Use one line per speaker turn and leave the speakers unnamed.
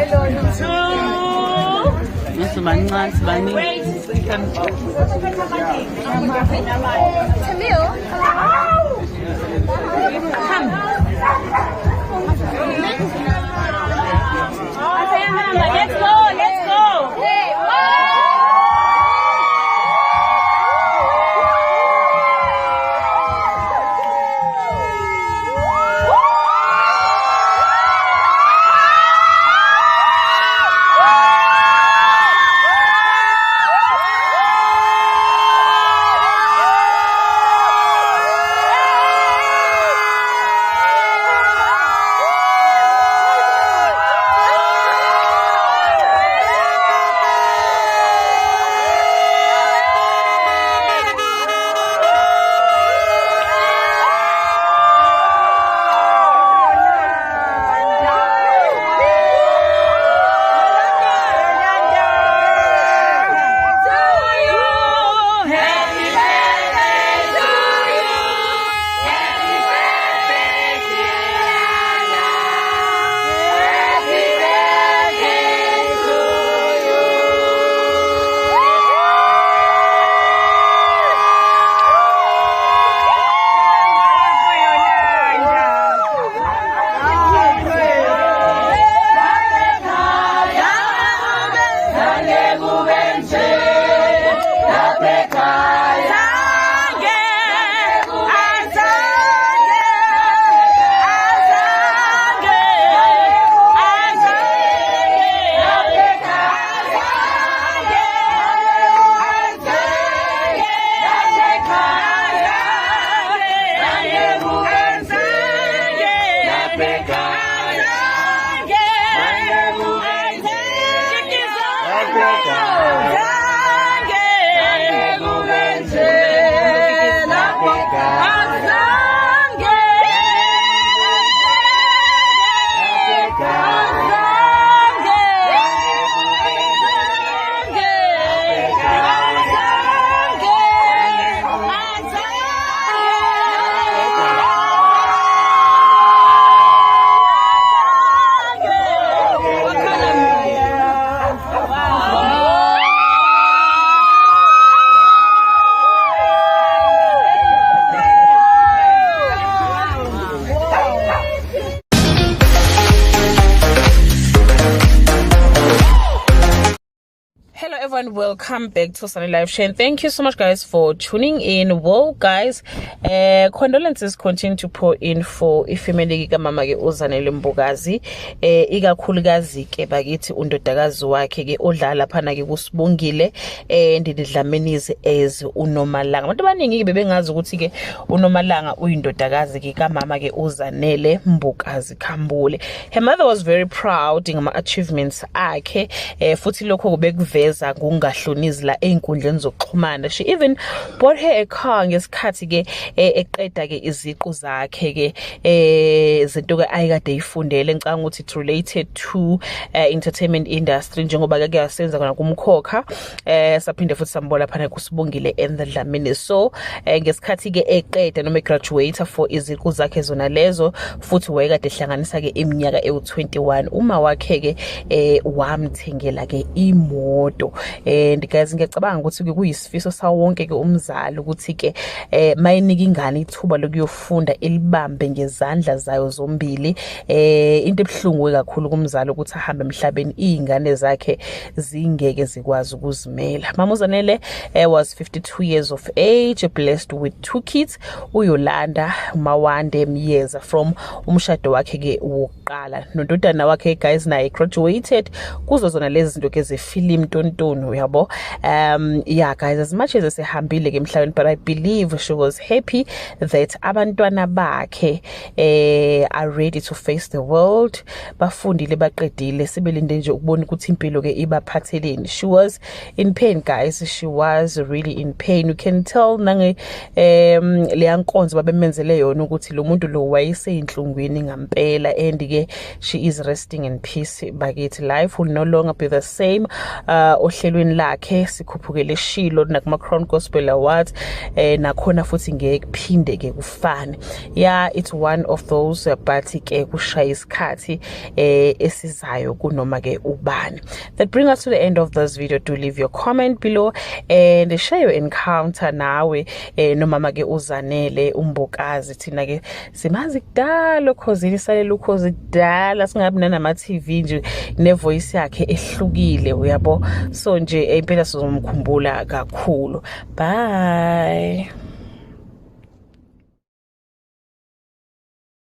Let's go. Hey, everyone, welcome back to Sunny Live Shane. Thank you so much guys for tuning in. Well guys, condolences continue to pour in for ifamily kaMama ke uZanele Mbukazi, ikakhulukazi ke bakithi undodakazi wakhe ke odlala phana ke kuSibongile ndidlamenizi as uNomalanga. Abantu abaningi ke bebengazi ukuthi ke uNomalanga uyindodakazi ke kaMama ke uZanele Mbukazi Khambule. Her mother was very proud ngama achievements akhe, futhi lokho kubekuveza kungahlonizi la einkundleni zokuxhumana. She even bought her a car ngesikhathi ke eqeda ke iziqu zakhe ke izinto ke ayikade ifundele. Ngicanga ukuthi it related to entertainment industry njengoba ke kuyasenza kona kumkhokha, saphinde futhi sambona phana kuSibongile and the Dlamini. So ngesikhathi ke eqeda noma graduate for iziqu zakhe zona lezo, futhi wayekade ehlanganisa ke iminyaka ewu21, uma wakhe ke wamthengela ke imoto. And guys, ngiyacabanga ukuthi ke kuyisifiso sawo wonke ke umzali ukuthi ke mayinika ingane ithuba lokuyofunda ilibambe ngezandla zayo zombili. Into ebhlungu kakhulu kumzali ukuthi ahambe emhlabeni izingane zakhe zingeke zikwazi ukuzimela. Mama uZanele was 52 years of age, blessed with 2 kids, uYolanda Mawande Myeza from umshado wakhe ke wokuqala. Nondodana wakhe guys naye graduated kuzo zona lezi zinto ke zefilm Tontono yabo. Yeah guys, as much as esehambile ke emhlabeni, but I believe she was happy that abantwana bakhe are ready to face the world. Bafundile baqedile, sibelinde nje ukubona ukuthi impilo ke ibaphatheleni. She was in pain guys, she was really in pain. You can tell nange le yankonzo babemenzele yona ukuthi lo muntu lo wayeseyinhlungwini ngampela, and ke she is resting in peace. Bakithi life will no longer be the same. Ohleli ehlelweni lakhe sikhuphukele Shilo nakuma Crown Gospel Awards nakhona futhi ngeke kuphinde ke kufane. Yeah, it's one of those but ke kushaya isikhathi esizayo kunoma ke ubani. That brings us to the end of this video. Do leave your comment below and share your encounter nawe nomama ke uZanele uMbokazi. Thina ke simazi kudala ukhosini salela ukhozi kudala singabi nama TV nje ne voice yakhe ehlukile uyabo, so nje impela sizomkhumbula kakhulu. Bye.